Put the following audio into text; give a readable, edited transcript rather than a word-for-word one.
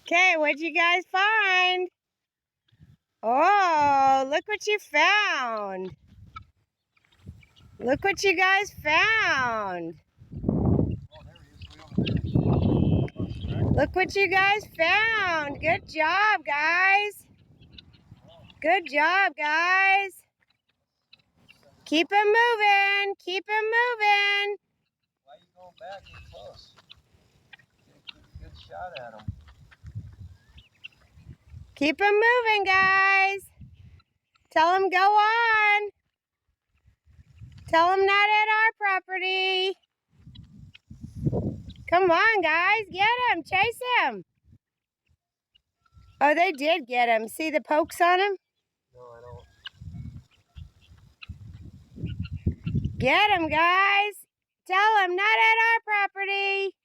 Okay, what'd you guys find? Oh, look what you found. Look what you guys found. Look what you guys found. Good job, guys. Good job, guys. Keep it moving. Keep it moving. Why are you going back and close? Get a good shot at him. Keep it moving, guys. Tell them go on. Tell them not at our property. Come on, guys. Get him. Chase him. Oh, they did get him. See the pokes on him? No, I don't. Get him, guys. Tell them not at our property.